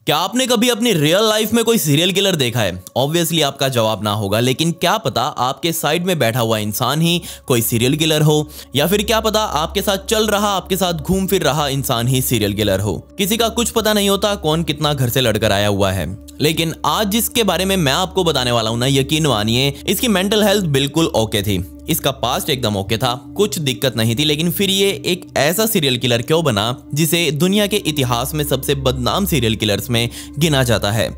क्या आपने कभी अपनी रियल लाइफ में कोई सीरियल किलर देखा है? ऑब्वियसली आपका जवाब ना होगा, लेकिन क्या पता आपके साइड में बैठा हुआ इंसान ही कोई सीरियल किलर हो, या फिर क्या पता आपके साथ चल रहा, आपके साथ घूम फिर रहा इंसान ही सीरियल किलर हो। किसी का कुछ पता नहीं होता कौन कितना घर से लड़कर आया हुआ है। लेकिन आज जिसके बारे में मैं आपको बताने वाला हूं ना, यकीन मानिए इसकी मेंटल हेल्थ बिल्कुल ओके थी, इसका पास्ट एकदम ओके था, कुछ दिक्कत नहीं थी। लेकिन फिर ये एक ऐसा सीरियल किलर क्यों बना जिसे दुनिया के इतिहास में सबसे बदनाम सीरियल किलर्स में गिना जाता है।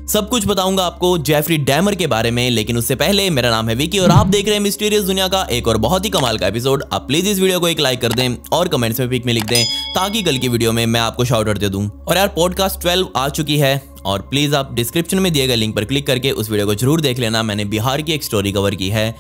सब कुछ बताऊंगा आपको जेफरी डैमर के बारे में, लेकिन उससे पहले मेरा नाम है विकी और आप देख रहे हैं मिस्टीरियस दुनिया का एक और बहुत ही कमाल का एपिसोड। आप प्लीज इस वीडियो को एक लाइक कर दें और कमेंट्स में पिक में लिख दें ताकि कल की वीडियो में मैं आपको शाउट आउट दे दूं। और यार पॉडकास्ट 12 आ चुकी है और प्लीज आप डिस्क्रिप्शन में दिए गए लिंक पर क्लिक करके उस वीडियो को जरूर देख लेना। मैंने बिहार की एक स्टोरी कवर की है,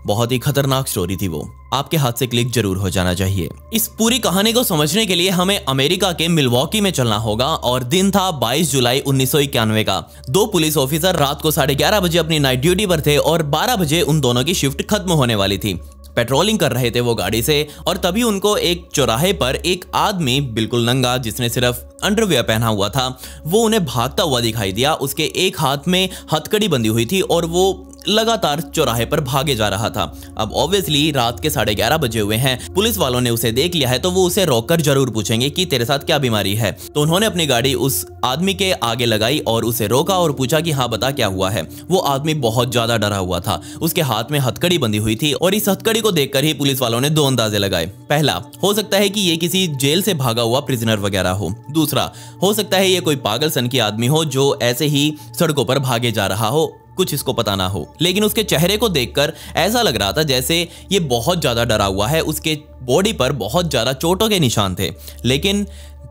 बहुत ही खतरनाक स्टोरी थी वो, आपके हाथ से क्लिक जरूर हो जाना चाहिए। इस पूरी कहानी को समझने के लिए हमें अमेरिका के मिलवॉकी में चलना होगा और दिन था 22 जुलाई 1991 का। दो पुलिस ऑफिसर रात को 11:30 बजे अपनी नाइट ड्यूटी पर थे और 12 बजे उन दोनों की शिफ्ट खत्म होने वाली थी। पेट्रोलिंग कर रहे थे वो गाड़ी से और तभी उनको एक चौराहे पर एक आदमी बिल्कुल नंगा, जिसने सिर्फ अंडरवियर पहना हुआ था, वो उन्हें भागता हुआ दिखाई दिया। उसके एक हाथ में हथकड़ी बंधी हुई थी और वो लगातार चौराहे पर भागे जा रहा था। अब ऑब्वियसली रात के 11:30 बजे हुए हैं, पुलिस वालों ने उसे देख लिया है तो वो उसे रोककर जरूर पूछेंगे कि तेरे साथ क्या बीमारी है। तो उन्होंने अपनी गाड़ी उस आदमी के आगे लगाई और उसे रोका और पूछा कि हाँ बता क्या हुआ है। वो आदमी बहुत ज्यादा डरा हुआ था, उसके हाथ में हथकड़ी बंधी हुई थी और इस हथकड़ी को देखकर ही पुलिस वालों ने दो अंदाजे लगाए। पहला, हो सकता है कि ये किसी जेल से भागा हुआ प्रिजनर वगैरह हो। दूसरा, हो सकता है ये कोई पागल सन की आदमी हो जो ऐसे ही सड़कों पर भागे जा रहा हो, कुछ इसको पता ना हो। लेकिन उसके चेहरे को देखकर ऐसा लग रहा था जैसे ये बहुत ज्यादा डरा हुआ है, उसके बॉडी पर बहुत ज्यादा चोटों के निशान थे। लेकिन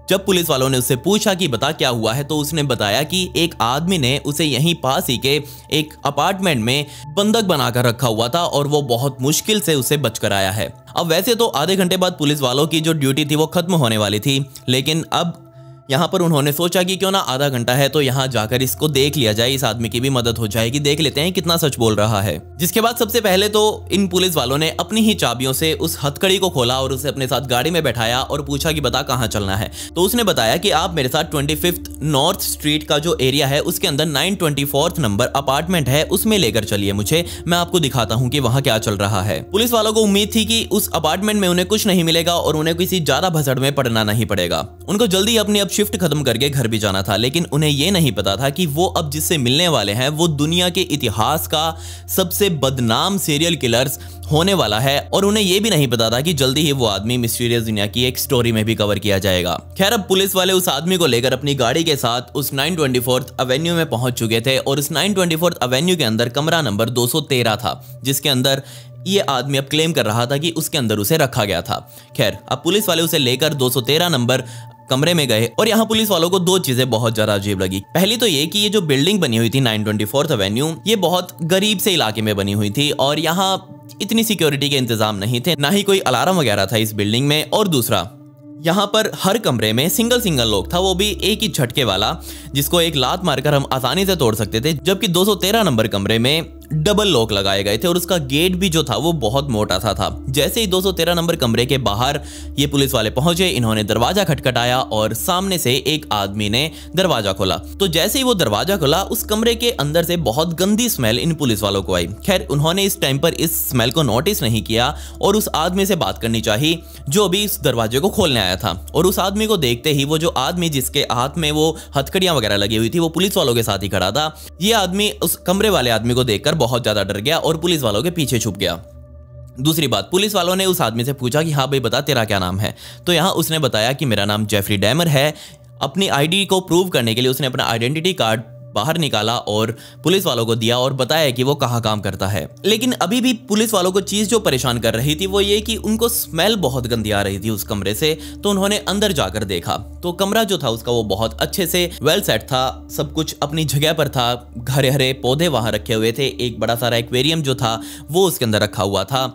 जब पुलिस वालों ने उससे पूछा कि बता क्या हुआ है, तो उसने बताया कि एक आदमी ने उसे यहीं पास ही के एक अपार्टमेंट में बंधक बनाकर रखा हुआ था और वो बहुत मुश्किल से उसे बचकर आया है। अब वैसे तो आधे घंटे बाद पुलिस वालों की जो ड्यूटी थी वो खत्म होने वाली थी, लेकिन अब यहाँ पर उन्होंने सोचा कि क्यों ना आधा घंटा है तो यहाँ जाकर इसको देख लिया जाए, इस आदमी की भी मदद हो जाएगी, देख लेते हैं कितना सच बोल रहा है। जिसके बाद सबसे पहले तो इन पुलिस वालों ने अपनी ही चाबियों से उस हथकड़ी को खोला और उसे अपने साथ गाड़ी में बैठाया और पूछा कि बता कहाँ चलना है। तो उसने बताया कि आप मेरे साथ 25th नॉर्थ स्ट्रीट का जो एरिया है उसके अंदर 924 नंबर अपार्टमेंट है, उसमें लेकर चलिए मुझे, मैं आपको दिखाता हूँ कि वहाँ क्या चल रहा है। पुलिस वालों को उम्मीद थी कि उस अपार्टमेंट में उन्हें कुछ नहीं मिलेगा और उन्हें किसी ज्यादा भसड़ में पड़ना नहीं पड़ेगा। उनको जल्दी अपनी शिफ्ट खत्म करके घर भी जाना था, लेकिन उन्हें यह नहीं पता था कि वो अब जिससे मिलने वाले हैं वो दुनिया के इतिहास का सबसे बदनाम सीरियल किलर्स होने वाला है। और उन्हें यह भी नहीं पता था कि जल्दी ही वो आदमी मिस्टीरियस दुनिया की एक स्टोरी में भी कवर किया जाएगा। खैर, अब पुलिस वाले उस आदमी को लेकर अपनी गाड़ी के साथ उस 924th एवेन्यू में पहुंच चुके थे और उस 924th एवेन्यू के अंदर कमरा नंबर 213 था, जिसके अंदर ये आदमी अब क्लेम कर रहा था कि उसके अंदर उसे रखा गया था। खैर, अब पुलिस वाले उसे लेकर 213 नंबर कमरे में गए और यहाँ पुलिस वालों को दो चीजें बहुत ज्यादा अजीब लगी। पहली तो ये कि ये जो बिल्डिंग बनी हुई थी 924th एवेन्यू, ये बहुत गरीब से इलाके में बनी हुई थी और यहाँ इतनी सिक्योरिटी के इंतजाम नहीं थे, ना ही कोई अलार्म वगैरह था इस बिल्डिंग में। और दूसरा, यहाँ पर हर कमरे में सिंगल लोक था, वो भी एक ही झटके वाला, जिसको एक लात मारकर हम आसानी से तोड़ सकते थे। जबकि 213 नंबर कमरे में डबल लॉक लगाए गए थे और उसका गेट भी जो था वो बहुत मोटा सा था। जैसे ही 213 नंबर कमरे के बाहर ये पुलिस वाले पहुंचे, इन्होंने दरवाजा खटखटाया और सामने से एक आदमी ने दरवाजा खोला। तो जैसे ही वो दरवाजा खोला, उस कमरे के अंदर से बहुत गंदी स्मेल इन पुलिस वालों को आई। खैर, उन्होंने इस टाइम पर इस स्मेल को नोटिस नहीं किया और उस आदमी से बात करनी चाहिए जो अभी इस दरवाजे को खोलने आया था। और उस आदमी को देखते ही वो जो आदमी जिसके हाथ में वो हथकड़ियां वगैरह लगी हुई थी वो पुलिस वालों के साथ ही खड़ा था, ये आदमी उस कमरे वाले आदमी को देखकर बहुत ज्यादा डर गया और पुलिस वालों के पीछे छुप गया। दूसरी बात, पुलिस वालों ने उस आदमी से पूछा कि हाँ भाई बता तेरा क्या नाम है। तो यहाँ उसने बताया कि मेरा नाम जेफरी डैमर है। अपनी आईडी को प्रूव करने के लिए उसने अपना आइडेंटिटी कार्ड बाहर निकाला और पुलिस वालों को दिया और बताया कि वो कहाँ काम करता है। लेकिन अभी भी पुलिस वालों को चीज जो परेशान कर रही थी वो ये कि उनको स्मेल बहुत गंदी आ रही थी उस कमरे से। तो उन्होंने अंदर जाकर देखा तो कमरा जो था उसका वो बहुत अच्छे से वेल सेट था, सब कुछ अपनी जगह पर था, हरे हरे पौधे वहां रखे हुए थे, एक बड़ा सारा एक्वेरियम जो था वो उसके अंदर रखा हुआ था।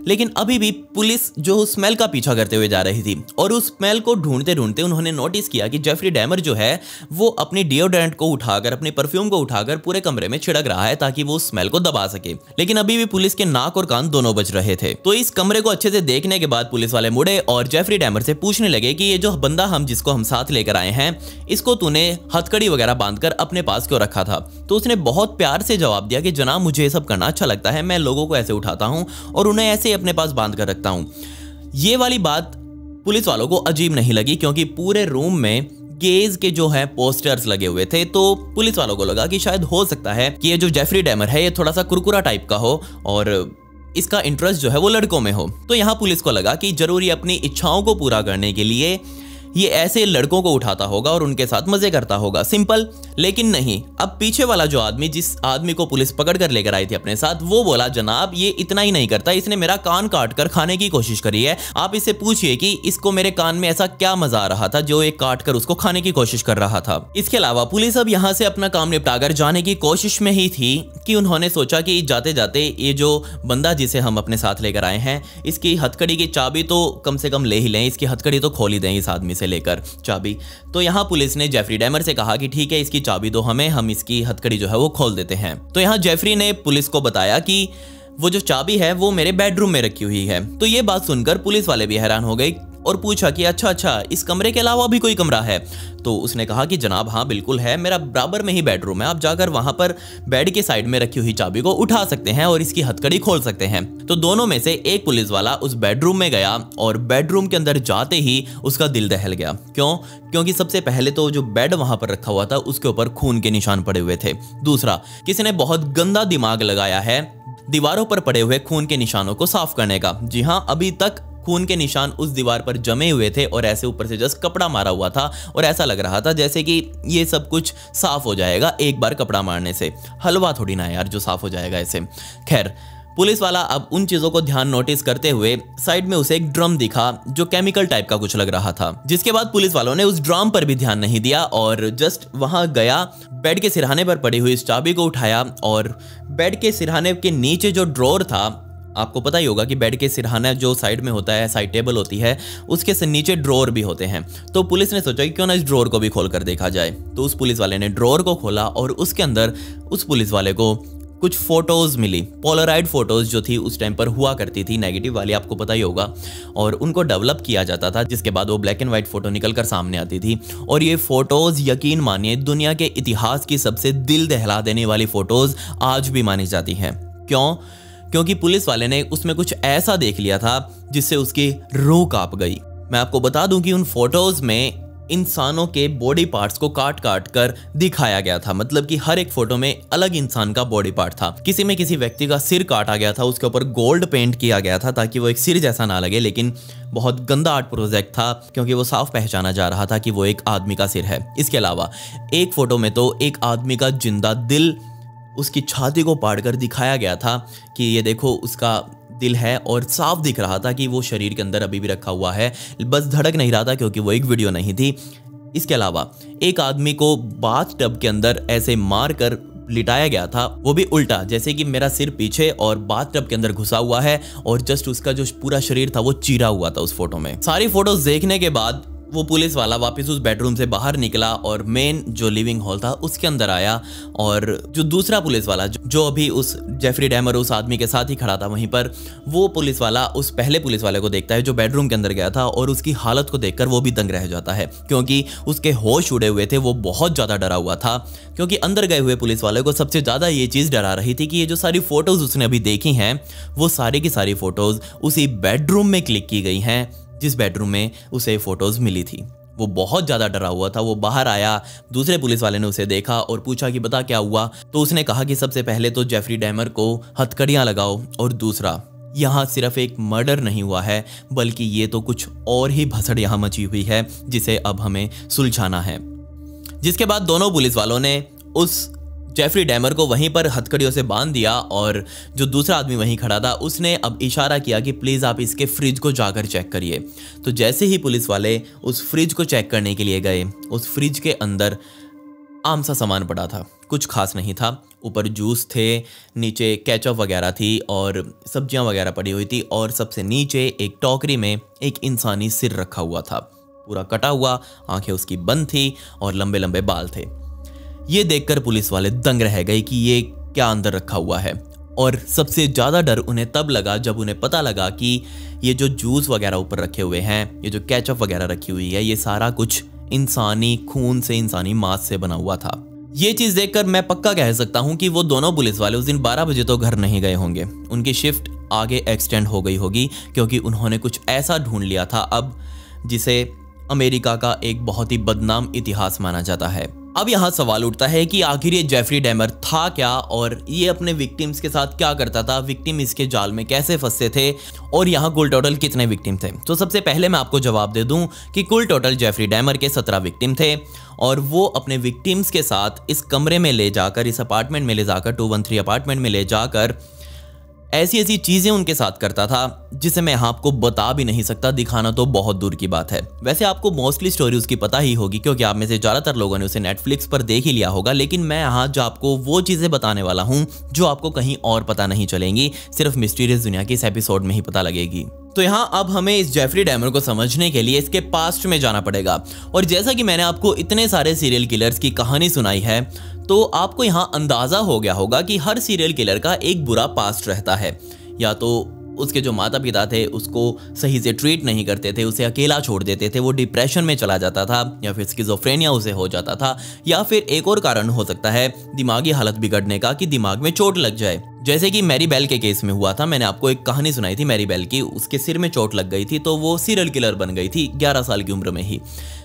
लेकिन अभी भी पुलिस जो स्मेल का पीछा करते हुए जा रही थी और उस स्मेल को ढूंढते ढूंढते उन्होंने नोटिस किया कि जेफरी डैमर जो है वो अपनी डिओड्रेंट को उठाकर, अपनी परफ्यूम को उठाकर पूरे कमरे में छिड़क रहा है ताकि वो स्मेल को दबा सके। लेकिन अभी भी पुलिस के नाक और कान दोनों बज रहे थे। तो इस कमरे को अच्छे से देखने के बाद पुलिस वाले मुड़े और जेफरी डैमर से पूछने लगे कि ये जो बंदा जिसको हम साथ लेकर आए हैं, इसको तूने हथकड़ी वगैरह बांधकर अपने पास क्यों रखा था? तो उसने बहुत प्यार से जवाब दिया कि जनाब, मुझे ये सब करना अच्छा लगता है, मैं लोगों को ऐसे उठाता हूं और उन्हें ऐसे ही अपने पास बांध कर रखता हूं। ये वाली बात पुलिस वालों को अजीब नहीं लगी क्योंकि पूरे रूम में गेज के जो है पोस्टर्स लगे हुए थे। तो पुलिस वालों को लगा कि शायद हो सकता है कि ये जो जेफरी डैमर है ये थोड़ा सा कुरकुरा टाइप का हो और इसका इंटरेस्ट जो है वो लड़कों में हो। तो यहाँ पुलिस को लगा कि जरूरी अपनी इच्छाओं को पूरा करने के लिए ये ऐसे लड़कों को उठाता होगा और उनके साथ मजे करता होगा, सिंपल। लेकिन नहीं, अब पीछे वाला जो आदमी, जिस आदमी को पुलिस पकड़ कर लेकर आई थी अपने साथ, वो बोला जनाब ये इतना ही नहीं करता, इसने मेरा कान काट कर खाने की कोशिश करी है। आप इससे पूछिए कि इसको मेरे कान में ऐसा क्या मजा आ रहा था जो एक काट कर उसको खाने की कोशिश कर रहा था। इसके अलावा पुलिस अब यहाँ से अपना काम निपटा कर जाने की कोशिश में ही थी कि उन्होंने सोचा कि जाते जाते ये जो बंदा जिसे हम अपने साथ लेकर आए हैं, इसकी हथकड़ी की चाबी तो कम से कम ले ही लें, इसकी हथकड़ी तो खोल ही दें इस आदमी से लेकर चाबी। तो यहाँ पुलिस ने जेफरी डैमर से कहा कि ठीक है, इसकी चाबी दो हमें, हम इसकी हथकड़ी जो है वो खोल देते हैं। तो यहाँ जेफरी ने पुलिस को बताया कि वो जो चाबी है वो मेरे बेडरूम में रखी हुई है। तो ये बात सुनकर पुलिस वाले भी हैरान हो गए और पूछा कि अच्छा, इस कमरे के अलावा भी कोई कमरा है? तो उसने कहा कि जनाब हाँ बिल्कुल है, मेरा बराबर में ही बेडरूम है, आप जाकर वहां पर बेड के साइड में रखी हुई चाबी को उठा सकते हैं और इसकी हथकड़ी खोल सकते हैं। तो दोनों में से एक पुलिस वाला उस बेडरूम में गया और बेडरूम के अंदर जाते ही उसका दिल दहल गया। क्योंकि सबसे पहले तो जो बेड वहां पर रखा हुआ था उसके ऊपर खून के निशान पड़े हुए थे। दूसरा, किसी ने बहुत गंदा दिमाग लगाया है दीवारों पर पड़े हुए खून के निशानों को साफ करने का। जी हाँ, अभी तक खून के निशान उस दीवार पर जमे हुए थे और ऐसे ऊपर से जस्ट कपड़ा मारा हुआ था और ऐसा लग रहा था जैसे कि ये सब कुछ साफ हो जाएगा एक बार कपड़ा मारने से। हलवा थोड़ी ना यार जो साफ हो जाएगा ऐसे। खैर, पुलिस वाला अब उन चीजों को ध्यान नोटिस करते हुए साइड में उसे एक ड्रम दिखा जो केमिकल टाइप का कुछ लग रहा था, जिसके बाद पुलिस वालों ने उस ड्रम पर भी ध्यान नहीं दिया और जस्ट वहां गया, बेड के सिरहाने पर पड़ी हुई इस चाबी को उठाया और बेड के सिरहाने के नीचे जो ड्रॉर था, आपको पता ही होगा कि बेड के सिरहाना जो साइड में होता है, साइड टेबल होती है, उसके से नीचे ड्रॉर भी होते हैं। तो पुलिस ने सोचा कि क्यों ना इस ड्रॉर को भी खोल कर देखा जाए। तो उस पुलिस वाले ने ड्रॉर को खोला और उसके अंदर उस पुलिस वाले को कुछ फोटोज मिली, पोलराइड फोटोज जो थी उस टाइम पर हुआ करती थी, नेगेटिव वाली, आपको पता ही होगा, और उनको डेवलप किया जाता था जिसके बाद वो ब्लैक एंड व्हाइट फोटो निकल कर सामने आती थी। और ये फोटोज यकीन मानिए दुनिया के इतिहास की सबसे दिल दहला देने वाली फोटोज आज भी मानी जाती हैं। क्योंकि पुलिस वाले ने उसमें कुछ ऐसा देख लिया था जिससे उसकी रूह कांप गई। मैं आपको बता दूं कि उन फोटोज में इंसानों के बॉडी पार्ट्स को काट काट कर दिखाया गया था, मतलब कि हर एक फोटो में अलग इंसान का बॉडी पार्ट था। किसी में किसी व्यक्ति का सिर काटा गया था, उसके ऊपर गोल्ड पेंट किया गया था ताकि वो एक सिर जैसा ना लगे, लेकिन बहुत गंदा आर्ट प्रोजेक्ट था क्योंकि वो साफ पहचाना जा रहा था कि वो एक आदमी का सिर है। इसके अलावा एक फोटो में तो एक आदमी का जिंदा दिल उसकी छाती को पाड़कर दिखाया गया था कि ये देखो उसका दिल है, और साफ दिख रहा था कि वो शरीर के अंदर अभी भी रखा हुआ है, बस धड़क नहीं रहा था क्योंकि वो एक वीडियो नहीं थी। इसके अलावा एक आदमी को बाथ टब के अंदर ऐसे मार कर लिटाया गया था, वो भी उल्टा, जैसे कि मेरा सिर पीछे और बाथ टब के अंदर घुसा हुआ है और जस्ट उसका जो पूरा शरीर था वो चीरा हुआ था उस फोटो में। सारी फोटोज देखने के बाद वो पुलिस वाला वापस उस बेडरूम से बाहर निकला और मेन जो लिविंग हॉल था उसके अंदर आया, और जो दूसरा पुलिस वाला जो अभी उस जेफरी डैमर उस आदमी के साथ ही खड़ा था वहीं पर, वो पुलिस वाला उस पहले पुलिस वाले को देखता है जो बेडरूम के अंदर गया था और उसकी हालत को देखकर वो भी दंग रह जाता है क्योंकि उसके होश उड़े हुए थे। वो बहुत ज़्यादा डरा हुआ था क्योंकि अंदर गए हुए पुलिस वाले को सबसे ज़्यादा ये चीज़ डरा रही थी कि ये जो सारी फोटोज़ उसने अभी देखी हैं वो सारी की सारी फोटोज़ उसी बेडरूम में क्लिक की गई हैं जिस बेडरूम में उसे फोटोज मिली थी। वो बहुत ज़्यादा डरा हुआ था। वो बाहर आया, दूसरे पुलिस वाले ने उसे देखा और पूछा कि बता क्या हुआ। तो उसने कहा कि सबसे पहले तो जेफरी डैमर को हथकड़ियाँ लगाओ, और दूसरा, यहाँ सिर्फ एक मर्डर नहीं हुआ है बल्कि ये तो कुछ और ही भसड़ यहाँ मची हुई है जिसे अब हमें सुलझाना है। जिसके बाद दोनों पुलिस वालों ने उस जेफरी डैमर को वहीं पर हथकड़ियों से बांध दिया और जो दूसरा आदमी वहीं खड़ा था उसने अब इशारा किया कि प्लीज़ आप इसके फ्रिज को जाकर चेक करिए। तो जैसे ही पुलिस वाले उस फ्रिज को चेक करने के लिए गए, उस फ्रिज के अंदर आम सा सामान पड़ा था, कुछ खास नहीं था। ऊपर जूस थे, नीचे केचप वगैरह थी और सब्जियां वगैरह पड़ी हुई थी और सबसे नीचे एक टोकरी में एक इंसानी सिर रखा हुआ था, पूरा कटा हुआ, आंखें उसकी बंद थी और लंबे लंबे बाल थे। ये देखकर पुलिस वाले दंग रह गए कि ये क्या अंदर रखा हुआ है। और सबसे ज़्यादा डर उन्हें तब लगा जब उन्हें पता लगा कि ये जो जूस वगैरह ऊपर रखे हुए हैं, ये जो केचप वगैरह रखी हुई है, ये सारा कुछ इंसानी खून से, इंसानी मांस से बना हुआ था। ये चीज़ देखकर मैं पक्का कह सकता हूँ कि वो दोनों पुलिस वाले उस दिन 12 बजे तो घर नहीं गए होंगे। उनकी शिफ्ट आगे एक्सटेंड हो गई होगी क्योंकि उन्होंने कुछ ऐसा ढूंढ लिया था अब जिसे अमेरिका का एक बहुत ही बदनाम इतिहास माना जाता है। अब यहाँ सवाल उठता है कि आखिर ये जेफरी डैमर था क्या और ये अपने विक्टिम्स के साथ क्या करता था, विक्टिम इसके जाल में कैसे फंसे थे और यहाँ कुल टोटल कितने विक्टिम थे। तो सबसे पहले मैं आपको जवाब दे दूं कि कुल टोटल जेफरी डैमर के 17 विक्टिम थे और वो अपने विक्टिम्स के साथ इस कमरे में ले जाकर, इस अपार्टमेंट में ले जाकर, 213 अपार्टमेंट में ले जाकर ऐसी ऐसी चीज़ें उनके साथ करता था जिसे मैं यहाँ आपको बता भी नहीं सकता, दिखाना तो बहुत दूर की बात है। वैसे आपको मोस्टली स्टोरी उसकी पता ही होगी क्योंकि आप में से ज़्यादातर लोगों ने उसे नेटफ्लिक्स पर देख ही लिया होगा, लेकिन मैं यहाँ जो आपको वो चीज़ें बताने वाला हूँ जो आपको कहीं और पता नहीं चलेंगी, सिर्फ मिस्टीरियस दुनिया के इस एपिसोड में ही पता लगेगी। तो यहाँ अब हमें इस जेफरी डैमर को समझने के लिए इसके पास्ट में जाना पड़ेगा। और जैसा कि मैंने आपको इतने सारे सीरियल किलर्स की कहानी सुनाई है, तो आपको यहाँ अंदाज़ा हो गया होगा कि हर सीरियल किलर का एक बुरा पास्ट रहता है। या तो उसके जो माता पिता थे उसको सही से ट्रीट नहीं करते थे, उसे अकेला छोड़ देते थे, वो डिप्रेशन में चला जाता था, या फिर स्किज़ोफ्रेनिया उसे हो जाता था, या फिर एक और कारण हो सकता है दिमागी हालत बिगड़ने का कि दिमाग में चोट लग जाए, जैसे कि मैरी बेल के केस में हुआ था। मैंने आपको एक कहानी सुनाई थी मैरी बेल की, उसके सिर में चोट लग गई थी तो वो सीरियल किलर बन गई थी 11 साल की उम्र में ही।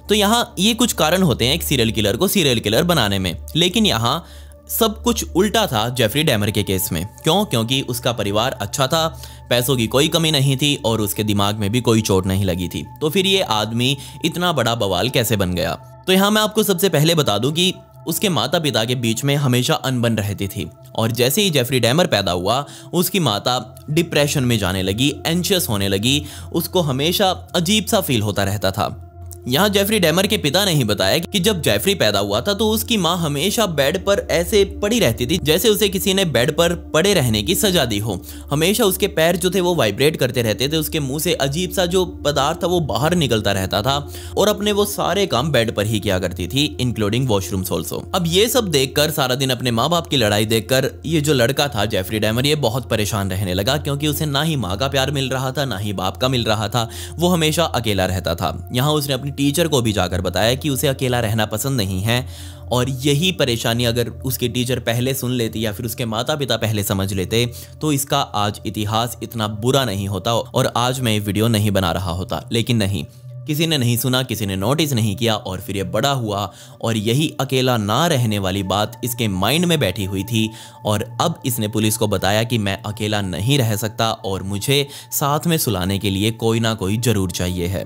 तो यहाँ ये कुछ कारण होते हैं एक सीरियल किलर को सीरियल किलर बनाने में, लेकिन यहाँ सब कुछ उल्टा था जेफरी डैमर के केस में। क्यों? क्योंकि उसका परिवार अच्छा था, पैसों की कोई कमी नहीं थी और उसके दिमाग में भी कोई चोट नहीं लगी थी। तो फिर ये आदमी इतना बड़ा बवाल कैसे बन गया? तो यहाँ मैं आपको सबसे पहले बता दूं कि उसके माता पिता के बीच में हमेशा अनबन रहती थी और जैसे ही जेफरी डैमर पैदा हुआ उसकी माता डिप्रेशन में जाने लगी, एंशियस होने लगी, उसको हमेशा अजीब सा फील होता रहता था। यहाँ जेफरी डैमर के पिता ने ही बताया कि जब जेफरी पैदा हुआ था तो उसकी माँ हमेशा बेड पर ऐसे पड़ी रहती थी जैसे उसे किसी ने बेड पर पड़े रहने की सजा दी हो। हमेशा उसके पैर जो थे वो वाइब्रेट करते रहते थे, उसके मुंह से अजीब सा जो पदार्थ था वो बाहर निकलता रहता था और अपने वो सारे काम बेड पर ही किया करती थी, इंक्लूडिंग वॉशरूम्स ऑल्सो। अब ये सब देखकर, सारा दिन अपने माँ बाप की लड़ाई देखकर ये जो लड़का था जेफरी डैमर, ये बहुत परेशान रहने लगा क्योंकि उसे ना ही माँ का प्यार मिल रहा था ना ही बाप का मिल रहा था, वो हमेशा अकेला रहता था। यहाँ उसने अपनी टीचर को भी जाकर बताया कि उसे अकेला रहना पसंद नहीं है और यही परेशानी अगर उसके टीचर पहले सुन लेती या फिर उसके माता पिता पहले समझ लेते तो इसका आज इतिहास इतना बुरा नहीं होता और आज मैं ये वीडियो नहीं बना रहा होता। लेकिन नहीं, किसी ने नहीं सुना, किसी ने नोटिस नहीं किया और फिर ये बड़ा हुआ और यही अकेला ना रहने वाली बात इसके माइंड में बैठी हुई थी और अब इसने पुलिस को बताया कि मैं अकेला नहीं रह सकता और मुझे साथ में सुलाने के लिए कोई ना कोई जरूर चाहिए है।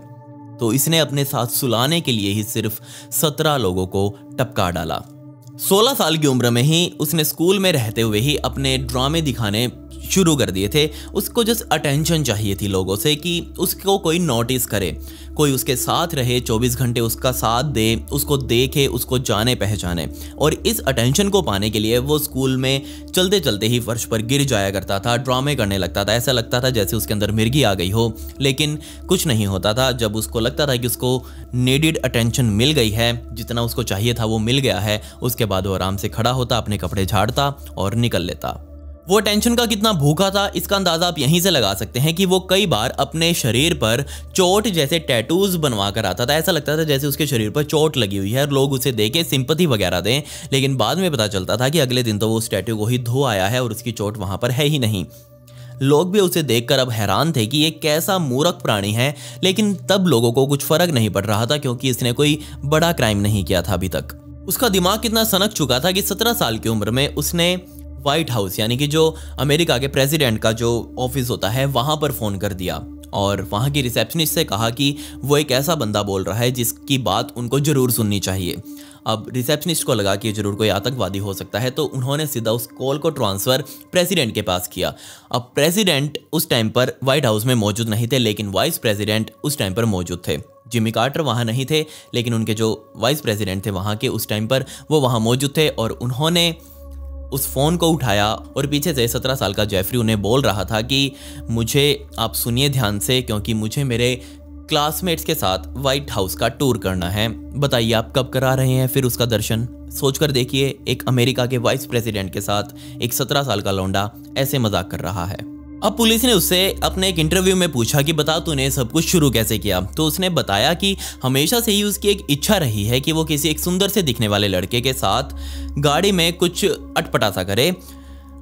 तो इसने अपने साथ सुलाने के लिए ही सिर्फ 17 लोगों को टपका डाला। 16 साल की उम्र में ही उसने स्कूल में रहते हुए ही अपने ड्रामे दिखाने शुरू कर दिए थे। उसको जस्ट अटेंशन चाहिए थी लोगों से कि उसको कोई नोटिस करे, कोई उसके साथ रहे, 24 घंटे उसका साथ दे, उसको देखे, उसको जाने पहचाने। और इस अटेंशन को पाने के लिए वो स्कूल में चलते चलते ही फर्श पर गिर जाया करता था, ड्रामे करने लगता था, ऐसा लगता था जैसे उसके अंदर मिर्गी आ गई हो, लेकिन कुछ नहीं होता था। जब उसको लगता था कि उसको नीडेड अटेंशन मिल गई है, जितना उसको चाहिए था वो मिल गया है, उसके बाद वो आराम से खड़ा होता, अपने कपड़े झाड़ता और निकल लेता। वो अटेंशन का कितना भूखा था इसका अंदाजा आप यहीं से लगा सकते हैं कि वो कई बार अपने शरीर पर चोट जैसे टैटूज बनवा कर आता था। ऐसा लगता था जैसे उसके शरीर पर चोट लगी हुई है और लोग उसे देखे सिंपैथी वगैरह दें, लेकिन बाद में पता चलता था कि अगले दिन तो वो उस टैटू को ही धो आया है और उसकी चोट वहां पर है ही नहीं। लोग भी उसे देखकर अब हैरान थे कि ये कैसा मूर्ख प्राणी है, लेकिन तब लोगों को कुछ फर्क नहीं पड़ रहा था क्योंकि इसने कोई बड़ा क्राइम नहीं किया था अभी तक। उसका दिमाग कितना सनक चुका था कि 17 साल की उम्र में उसने व्हाइट हाउस यानी कि जो अमेरिका के प्रेसिडेंट का जो ऑफिस होता है वहां पर फोन कर दिया और वहां की रिसेप्शनिस्ट से कहा कि वो एक ऐसा बंदा बोल रहा है जिसकी बात उनको जरूर सुननी चाहिए। अब रिसेप्शनिस्ट को लगा कि जरूर कोई आतंकवादी हो सकता है, तो उन्होंने सीधा उस कॉल को ट्रांसफर प्रेसिडेंट के पास किया। अब प्रेसिडेंट उस टाइम पर व्हाइट हाउस में मौजूद नहीं थे, लेकिन वाइस प्रेसिडेंट उस टाइम पर मौजूद थे। जिमी कार्टर वहाँ नहीं थे, लेकिन उनके जो वाइस प्रेसिडेंट थे वहाँ के उस टाइम पर, वो वहाँ मौजूद थे और उन्होंने उस फ़ोन को उठाया और पीछे से 17 साल का जेफरी उन्हें बोल रहा था कि मुझे आप सुनिए ध्यान से, क्योंकि मुझे मेरे क्लासमेट्स के साथ वाइट हाउस का टूर करना है। बताइए आप कब करा रहे हैं फिर उसका दर्शन? सोचकर देखिए, एक अमेरिका के वाइस प्रेसिडेंट के साथ एक 17 साल का लौंडा ऐसे मजाक कर रहा है। अब पुलिस ने उससे अपने एक इंटरव्यू में पूछा कि बता तूने सब कुछ शुरू कैसे किया? तो उसने बताया कि हमेशा से ही उसकी एक इच्छा रही है कि वो किसी एक सुंदर से दिखने वाले लड़के के साथ गाड़ी में कुछ अटपटा सा करे।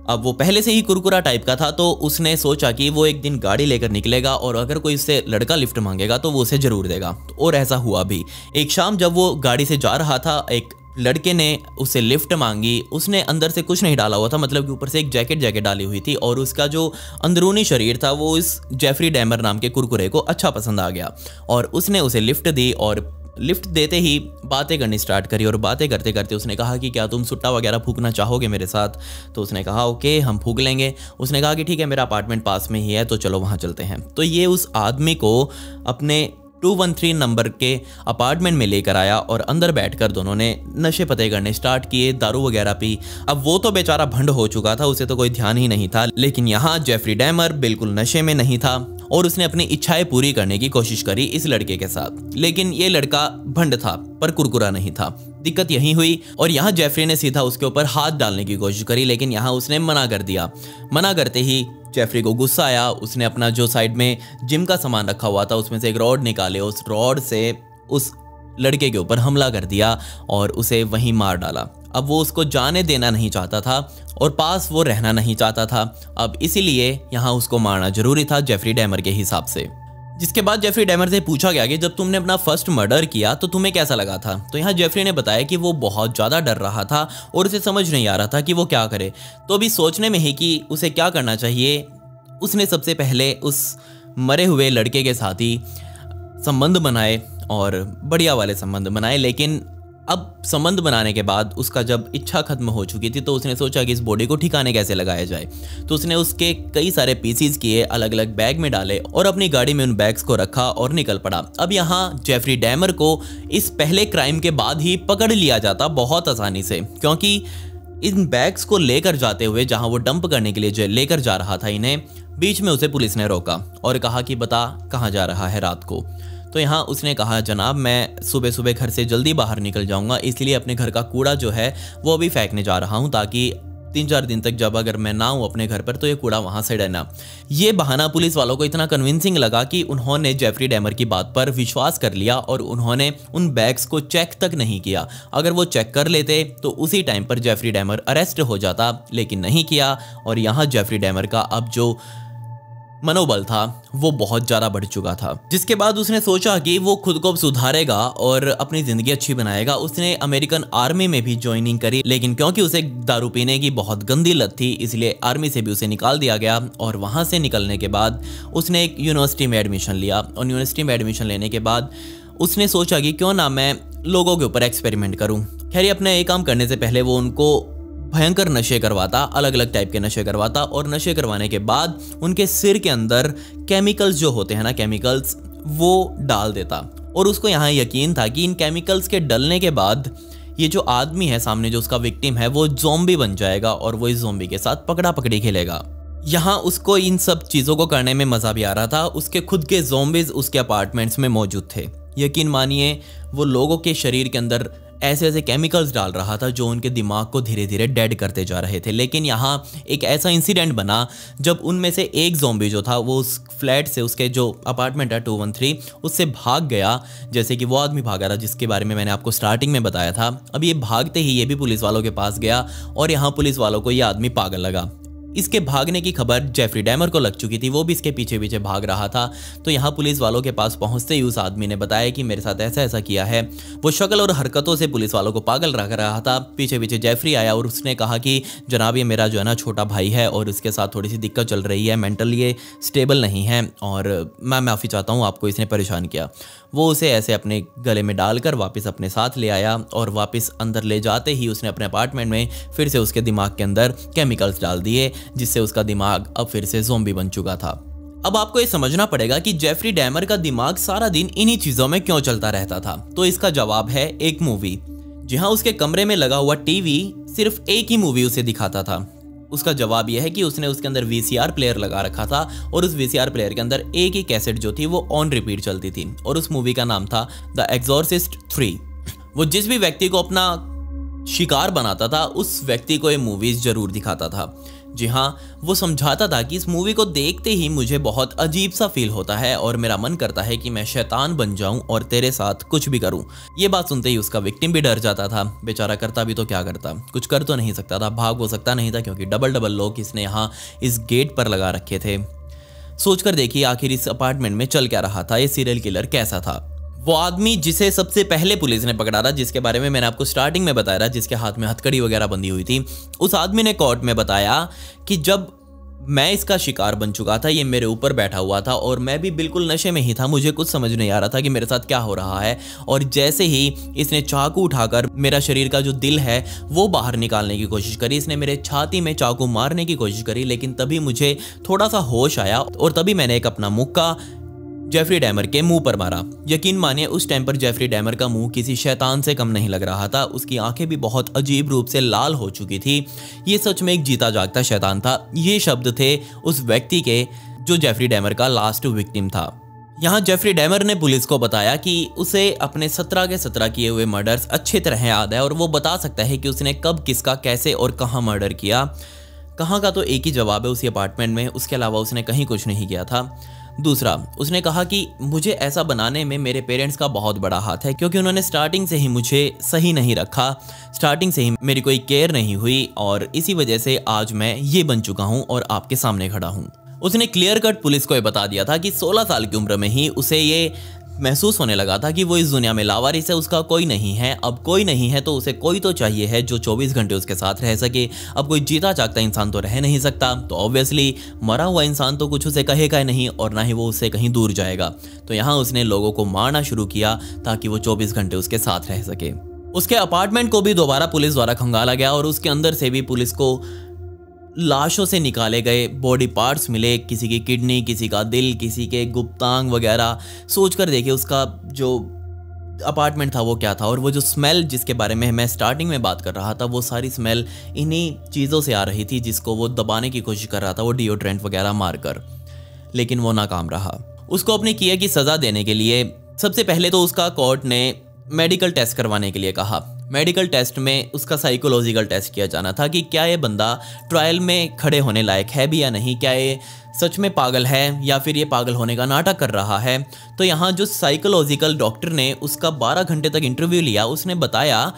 अब वो पहले से ही कुरकुरा टाइप का था, तो उसने सोचा कि वो एक दिन गाड़ी लेकर निकलेगा और अगर कोई उससे लड़का लिफ्ट मांगेगा तो वो उसे ज़रूर देगा। और ऐसा हुआ भी। एक शाम जब वो गाड़ी से जा रहा था, एक लड़के ने उससे लिफ्ट मांगी। उसने अंदर से कुछ नहीं डाला हुआ था, मतलब कि ऊपर से एक जैकेट डाली हुई थी और उसका जो अंदरूनी शरीर था वो इस जेफरी डैमर नाम के कुरकुरे को अच्छा पसंद आ गया और उसने उसे लिफ्ट दी। और लिफ्ट देते ही बातें करनी स्टार्ट करी और बातें करते करते उसने कहा कि क्या तुम सुट्टा वगैरह फूकना चाहोगे मेरे साथ? तो उसने कहा ओके, हम फूक लेंगे। उसने कहा कि ठीक है, मेरा अपार्टमेंट पास में ही है, तो चलो वहाँ चलते हैं। तो ये उस आदमी को अपने 213 नंबर के अपार्टमेंट में लेकर आया और अंदर बैठकर दोनों ने नशे पते करने स्टार्ट किए, दारू वगैरह पी। अब वो तो बेचारा भंड हो चुका था, उसे तो कोई ध्यान ही नहीं था, लेकिन यहाँ जेफरी डैमर बिल्कुल नशे में नहीं था और उसने अपनी इच्छाएं पूरी करने की कोशिश करी इस लड़के के साथ। लेकिन ये लड़का भंड था पर कुरकुरा नहीं था। दिक्कत यही हुई और यहाँ जेफरी ने सीधा उसके ऊपर हाथ डालने की कोशिश करी, लेकिन यहाँ उसने मना कर दिया। मना करते ही जेफरी को गुस्सा आया। उसने अपना जो साइड में जिम का सामान रखा हुआ था उसमें से एक रॉड निकाले, उस रॉड से उस लड़के के ऊपर हमला कर दिया और उसे वहीं मार डाला। अब वो उसको जाने देना नहीं चाहता था और पास वो रहना नहीं चाहता था। अब इसीलिए यहाँ उसको मारना जरूरी था जेफरी डैमर के हिसाब से। जिसके बाद जेफरी डैमर से पूछा गया कि जब तुमने अपना फर्स्ट मर्डर किया तो तुम्हें कैसा लगा था? तो यहाँ जेफरी ने बताया कि वो बहुत ज़्यादा डर रहा था और उसे समझ नहीं आ रहा था कि वो क्या करे। तो अभी सोचने में ही कि उसे क्या करना चाहिए, उसने सबसे पहले उस मरे हुए लड़के के साथ ही संबंध बनाए और बढ़िया वाले संबंध बनाए। लेकिन अब संबंध बनाने के बाद उसका जब इच्छा खत्म हो चुकी थी तो उसने सोचा कि इस बॉडी को ठिकाने कैसे लगाया जाए। तो उसने उसके कई सारे पीसीज किए, अलग अलग बैग में डाले और अपनी गाड़ी में उन बैग्स को रखा और निकल पड़ा। अब यहाँ जेफरी डैमर को इस पहले क्राइम के बाद ही पकड़ लिया जाता बहुत आसानी से, क्योंकि इन बैग्स को लेकर जाते हुए जहाँ वो डंप करने के लिए लेकर जा रहा था इन्हें, बीच में उसे पुलिस ने रोका और कहा कि बता कहाँ जा रहा है रात को। तो यहाँ उसने कहा जनाब मैं सुबह सुबह घर से जल्दी बाहर निकल जाऊँगा, इसलिए अपने घर का कूड़ा जो है वो अभी फेंकने जा रहा हूँ, ताकि 3-4 दिन तक जब अगर मैं ना हूँ अपने घर पर तो ये कूड़ा वहाँ से डरना। ये बहाना पुलिस वालों को इतना कन्विंसिंग लगा कि उन्होंने जेफरी डैमर की बात पर विश्वास कर लिया और उन्होंने उन बैग्स को चेक तक नहीं किया। अगर वो चेक कर लेते तो उसी टाइम पर जेफरी डैमर अरेस्ट हो जाता, लेकिन नहीं किया। और यहाँ जेफरी डैमर का अब जो मनोबल था वो बहुत ज़्यादा बढ़ चुका था, जिसके बाद उसने सोचा कि वो खुद को सुधारेगा और अपनी ज़िंदगी अच्छी बनाएगा। उसने अमेरिकन आर्मी में भी ज्वाइनिंग करी, लेकिन क्योंकि उसे दारू पीने की बहुत गंदी लत थी इसलिए आर्मी से भी उसे निकाल दिया गया। और वहाँ से निकलने के बाद उसने एक यूनिवर्सिटी में एडमिशन लिया और यूनिवर्सिटी में एडमिशन लेने के बाद उसने सोचा कि क्यों ना मैं लोगों के ऊपर एक्सपेरिमेंट करूँ। खैर अपने ये काम करने से पहले वो उनको भयंकर नशे करवाता, अलग अलग टाइप के नशे करवाता और नशे करवाने के बाद उनके सिर के अंदर केमिकल्स जो होते हैं ना, केमिकल्स वो डाल देता। और उसको यहाँ यकीन था कि इन केमिकल्स के डलने के बाद ये जो आदमी है सामने, जो उसका विक्टिम है, वो ज़ॉम्बी बन जाएगा और वो इस ज़ॉम्बी के साथ पकड़ा पकड़ी खेलेगा। यहाँ उसको इन सब चीज़ों को करने में मज़ा भी आ रहा था। उसके खुद के ज़ॉम्बीज़ उसके अपार्टमेंट्स में मौजूद थे। यकीन मानिए वो लोगों के शरीर के अंदर ऐसे ऐसे केमिकल्स डाल रहा था जो उनके दिमाग को धीरे धीरे डेड करते जा रहे थे। लेकिन यहाँ एक ऐसा इंसिडेंट बना जब उनमें से एक ज़ॉम्बी जो था वो उस फ्लैट से, उसके जो अपार्टमेंट है 213, उससे भाग गया, जैसे कि वो आदमी भागा था जिसके बारे में मैंने आपको स्टार्टिंग में बताया था। अब ये भागते ही ये भी पुलिस वालों के पास गया और यहाँ पुलिस वालों को ये आदमी पागल लगा। इसके भागने की खबर जेफरी डैमर को लग चुकी थी, वो भी इसके पीछे पीछे भाग रहा था। तो यहाँ पुलिस वालों के पास पहुँचते ही उस आदमी ने बताया कि मेरे साथ ऐसा ऐसा किया है। वो शक्ल और हरकतों से पुलिस वालों को पागल रख रहा था। पीछे पीछे जेफरी आया और उसने कहा कि जनाब ये मेरा जो है ना छोटा भाई है और उसके साथ थोड़ी सी दिक्कत चल रही है, मेंटली ये स्टेबल नहीं है और मैं माफ़ी चाहता हूँ आपको इसने परेशान किया। वो उसे ऐसे अपने गले में डालकर वापस अपने साथ ले आया और वापस अंदर ले जाते ही उसने अपने अपार्टमेंट में फिर से उसके दिमाग के अंदर केमिकल्स डाल दिए, जिससे उसका दिमाग अब फिर से ज़ॉम्बी बन चुका था। अब आपको ये समझना पड़ेगा कि जेफरी डैमर का दिमाग सारा दिन इन्हीं चीजों में क्यों चलता रहता था। तो इसका जवाब है एक मूवी। जी हाँ, उसके कमरे में लगा हुआ टीवी सिर्फ एक ही मूवी उसे दिखाता था। उसका जवाब यह है कि उसने उसके अंदर वीसीआर प्लेयर लगा रखा था और उस वीसीआर प्लेयर के अंदर एक ही कैसेट जो थी वो ऑन रिपीट चलती थी और उस मूवी का नाम था द एक्सॉर्सिस्ट 3। वो जिस भी व्यक्ति को अपना शिकार बनाता था उस व्यक्ति को ये मूवीज जरूर दिखाता था। जी हाँ, वो समझाता था कि इस मूवी को देखते ही मुझे बहुत अजीब सा फील होता है और मेरा मन करता है कि मैं शैतान बन जाऊं और तेरे साथ कुछ भी करूं। ये बात सुनते ही उसका विक्टिम भी डर जाता था। बेचारा करता भी तो क्या करता, कुछ कर तो नहीं सकता था, भाग हो सकता नहीं था क्योंकि डबल लोग इसने यहाँ इस गेट पर लगा रखे थे। सोचकर देखिए आखिर इस अपार्टमेंट में चल क्या रहा था, ये सीरियल किलर कैसा था। वो आदमी जिसे सबसे पहले पुलिस ने पकड़ा था, जिसके बारे में मैंने आपको स्टार्टिंग में बताया था, जिसके हाथ में हथकड़ी वगैरह बंधी हुई थी, उस आदमी ने कोर्ट में बताया कि जब मैं इसका शिकार बन चुका था, ये मेरे ऊपर बैठा हुआ था और मैं भी बिल्कुल नशे में ही था, मुझे कुछ समझ नहीं आ रहा था कि मेरे साथ क्या हो रहा है। और जैसे ही इसने चाकू उठाकर मेरा शरीर का जो दिल है वो बाहर निकालने की कोशिश करी, इसने मेरे छाती में चाकू मारने की कोशिश करी, लेकिन तभी मुझे थोड़ा सा होश आया और तभी मैंने एक अपना मुक्का जेफरी डैमर के मुंह पर मारा। यकीन मानिए उस टाइम पर जेफरी डैमर का मुंह किसी शैतान से कम नहीं लग रहा था। उसकी आंखें भी बहुत अजीब रूप से लाल हो चुकी थी। ये सच में एक जीता जागता शैतान था। ये शब्द थे उस व्यक्ति के जो जेफरी डैमर का लास्ट विक्टिम था। यहाँ जेफरी डैमर ने पुलिस को बताया कि उसे अपने 17 के 17 किए हुए मर्डर्स अच्छी तरह याद है और वो बता सकता है कि उसने कब, किसका, कैसे और कहाँ मर्डर किया। कहाँ का तो एक ही जवाब है, उसी अपार्टमेंट में, उसके अलावा उसने कहीं कुछ नहीं किया था। दूसरा, उसने कहा कि मुझे ऐसा बनाने में मेरे पेरेंट्स का बहुत बड़ा हाथ है क्योंकि उन्होंने स्टार्टिंग से ही मुझे सही नहीं रखा, स्टार्टिंग से ही मेरी कोई केयर नहीं हुई और इसी वजह से आज मैं ये बन चुका हूँ और आपके सामने खड़ा हूँ। उसने क्लियर कट पुलिस को ये बता दिया था कि 16 साल की उम्र में ही उसे ये महसूस होने लगा था कि वो इस दुनिया में लावारिस है, उसका कोई नहीं है। अब कोई नहीं है तो उसे कोई तो चाहिए है जो 24 घंटे उसके साथ रह सके। अब कोई जीता जागता इंसान तो रह नहीं सकता, तो ऑब्वियसली मरा हुआ इंसान तो कुछ उसे कहेगा नहीं और ना ही वो उससे कहीं दूर जाएगा। तो यहाँ उसने लोगों को मारना शुरू किया ताकि वो 24 घंटे उसके साथ रह सके। उसके अपार्टमेंट को भी दोबारा पुलिस द्वारा खंगाला गया और उसके अंदर से भी पुलिस को लाशों से निकाले गए बॉडी पार्ट्स मिले, किसी की किडनी, किसी का दिल, किसी के गुप्तांग वगैरह। सोचकर देखिए उसका जो अपार्टमेंट था वो क्या था। और वो जो स्मेल जिसके बारे में मैं स्टार्टिंग में बात कर रहा था, वो सारी स्मेल इन्हीं चीज़ों से आ रही थी जिसको वो दबाने की कोशिश कर रहा था, वो डिओड्रेंट वगैरह मारकर, लेकिन वो नाकाम रहा। उसको अपने किए की सज़ा देने के लिए सबसे पहले तो उसका कोर्ट ने मेडिकल टेस्ट करवाने के लिए कहा। मेडिकल टेस्ट में उसका साइकोलॉजिकल टेस्ट किया जाना था कि क्या ये बंदा ट्रायल में खड़े होने लायक है भी या नहीं, क्या ये सच में पागल है या फिर ये पागल होने का नाटक कर रहा है। तो यहाँ जो साइकोलॉजिकल डॉक्टर ने उसका 12 घंटे तक इंटरव्यू लिया, उसने बताया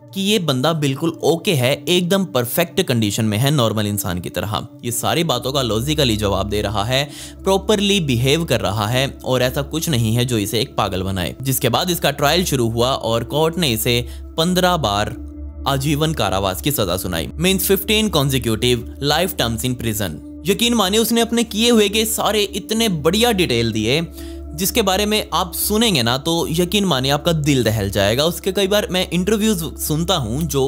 कि ये बंदा बिल्कुल ओके है, एकदम परफेक्ट कंडीशन में है, नॉर्मल इंसान की तरह। ये सारी बातों का लॉजिकली जवाब दे रहा है, प्रॉपरली बिहेव कर रहा है और ऐसा कुछ नहीं है जो इसे एक पागल बनाए। जिसके बाद इसका ट्रायल शुरू हुआ और कोर्ट ने इसे 15 बार आजीवन कारावास की सजा सुनाई, means 15 consecutive life terms in prison. यकीन मानिए उसने अपने किए हुए के सारे इतने बढ़िया डिटेल दिए जिसके बारे में आप सुनेंगे ना तो यकीन मानिए आपका दिल दहल जाएगा। उसके कई बार मैं इंटरव्यूज सुनता हूँ जो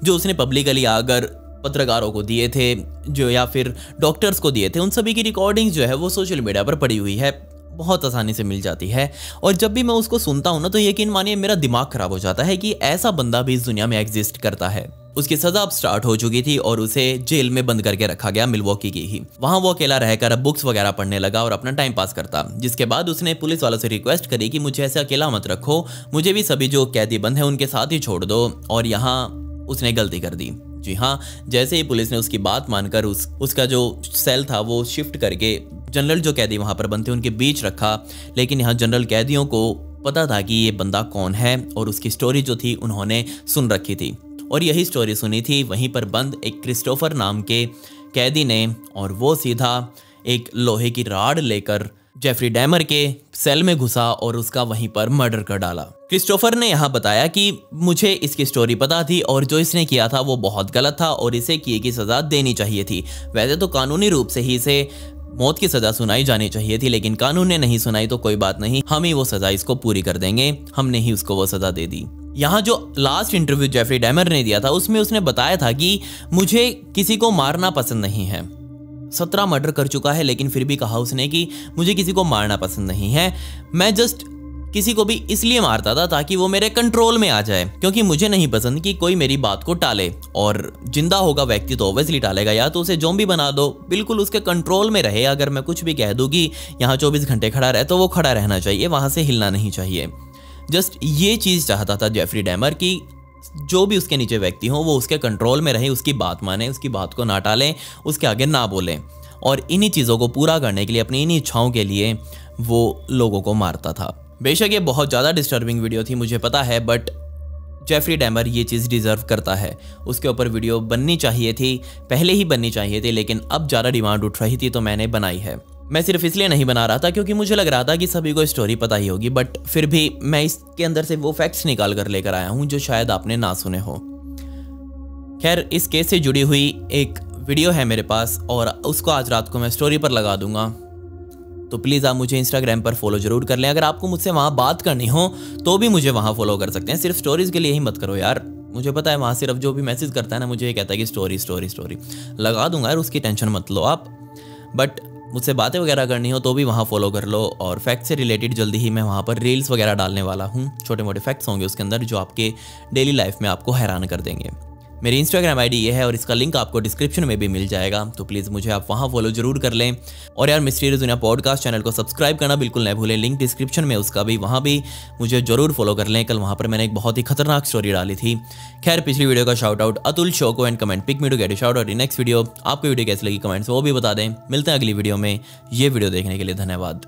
उसने पब्लिकली अगर पत्रकारों को दिए थे जो या फिर डॉक्टर्स को दिए थे, उन सभी की रिकॉर्डिंग जो है वो सोशल मीडिया पर पड़ी हुई है, बहुत आसानी से मिल जाती है। और जब भी मैं उसको सुनता हूँ ना तो यकीन मानिए मेरा दिमाग खराब हो जाता है कि ऐसा बंदा भी इस दुनिया में एग्जिस्ट करता है। उसकी सजा अब स्टार्ट हो चुकी थी और उसे जेल में बंद करके रखा गया, मिल्वॉकी की ही। वहां वो अकेला रहकर अब बुक्स वगैरह पढ़ने लगा और अपना टाइम पास करता। जिसके बाद उसने पुलिस वालों से रिक्वेस्ट करी कि मुझे ऐसे अकेला मत रखो, मुझे भी सभी जो कैदी बंद है उनके साथ ही छोड़ दो। और यहाँ उसने गलती कर दी। जी हाँ, जैसे ही पुलिस ने उसकी बात मानकर उसका जो सेल था वो शिफ्ट करके जनरल जो कैदी वहां पर बंद थे उनके बीच रखा, लेकिन यहाँ जनरल कैदियों को पता था कि ये बंदा कौन है और उसकी स्टोरी जो थी उन्होंने सुन रखी थी और यही स्टोरी सुनी थी वहीं पर बंद एक क्रिस्टोफर नाम के कैदी ने। और वो सीधा एक लोहे की राड लेकर जेफरी डैमर के सेल में घुसा और उसका वहीं पर मर्डर कर डाला। क्रिस्टोफर ने यहाँ बताया कि मुझे इसकी स्टोरी पता थी और जो इसने किया था वो बहुत गलत था और इसे किए की सज़ा देनी चाहिए थी। वैसे तो कानूनी रूप से ही इसे मौत की सज़ा सुनाई जानी चाहिए थी, लेकिन कानून ने नहीं सुनाई तो कोई बात नहीं, हम ही वो सज़ा इसको पूरी कर देंगे। हमने ही उसको वो सज़ा दे दी। यहाँ जो लास्ट इंटरव्यू जेफरी डैमर ने दिया था उसमें उसने बताया था कि मुझे किसी को मारना पसंद नहीं है, 17 मर्डर कर चुका है, लेकिन फिर भी कहा उसने कि मुझे किसी को मारना पसंद नहीं है, मैं जस्ट किसी को भी इसलिए मारता था ताकि वो मेरे कंट्रोल में आ जाए, क्योंकि मुझे नहीं पसंद कि कोई मेरी बात को टाले। और जिंदा होगा व्यक्ति तो ऑब्वियसली टालेगा, या तो उसे ज़ॉम्बी बना दो, बिल्कुल उसके कंट्रोल में रहे। अगर मैं कुछ भी कह दूँ कि यहाँ 24 घंटे खड़ा रहे तो वो खड़ा रहना चाहिए, वहाँ से हिलना नहीं चाहिए। जस्ट ये चीज़ चाहता था जेफरी डैमर कि जो भी उसके नीचे व्यक्ति हो वो उसके कंट्रोल में रहे, उसकी बात माने, उसकी बात को ना टालें, उसके आगे ना बोलें। और इन्हीं चीज़ों को पूरा करने के लिए, अपनी इन्हीं इच्छाओं के लिए वो लोगों को मारता था। बेशक ये बहुत ज़्यादा डिस्टर्बिंग वीडियो थी, मुझे पता है, बट जेफरी डैमर ये चीज़ डिज़र्व करता है। उसके ऊपर वीडियो बननी चाहिए थी, पहले ही बननी चाहिए थी, लेकिन अब ज़्यादा डिमांड उठ रही थी तो मैंने बनाई है। मैं सिर्फ इसलिए नहीं बना रहा था क्योंकि मुझे लग रहा था कि सभी को स्टोरी पता ही होगी, बट फिर भी मैं इसके अंदर से वो फैक्ट्स निकाल कर लेकर आया हूँ जो शायद आपने ना सुने हो। खैर, इस केस से जुड़ी हुई एक वीडियो है मेरे पास और उसको आज रात को मैं स्टोरी पर लगा दूंगा, तो प्लीज़ आप मुझे इंस्टाग्राम पर फॉलो जरूर कर लें। अगर आपको मुझसे वहाँ बात करनी हो तो भी मुझे वहाँ फॉलो कर सकते हैं, सिर्फ स्टोरीज़ के लिए ही मत करो यार। मुझे पता है वहाँ सिर्फ जो भी मैसेज करता है ना, मुझे ये कहता है कि स्टोरी स्टोरी स्टोरी। लगा दूंगा यार, उसकी टेंशन मत लो आप, बट मुझसे बातें वगैरह करनी हो तो भी वहाँ फॉलो कर लो। और फैक्ट से रिलेटेड जल्दी ही मैं वहाँ पर रील्स वगैरह डालने वाला हूँ, छोटे मोटे फैक्ट्स होंगे उसके अंदर जो आपके डेली लाइफ में आपको हैरान कर देंगे। मेरी इंस्टाग्राम आईडी ये है और इसका लिंक आपको डिस्क्रिप्शन में भी मिल जाएगा, तो प्लीज़ मुझे आप वहाँ फॉलो जरूर कर लें। और यार मिस्टीरियस दुनिया पॉडकास्ट चैनल को सब्सक्राइब करना बिल्कुल न भूलें, लिंक डिस्क्रिप्शन में उसका भी, वहाँ भी मुझे जरूर फॉलो कर लें। कल वहाँ पर मैंने एक बहुत ही खतरनाक स्टोरी डाली थी। खैर, पिछली वीडियो का शाउट आउट अतुल शोको and comment pick me to get a shout out in next video. आपको वीडियो कैसी लगी कमेंट्स वो भी बता दें। मिलते हैं अगली वीडियो में। ये वीडियो देखने के लिए धन्यवाद।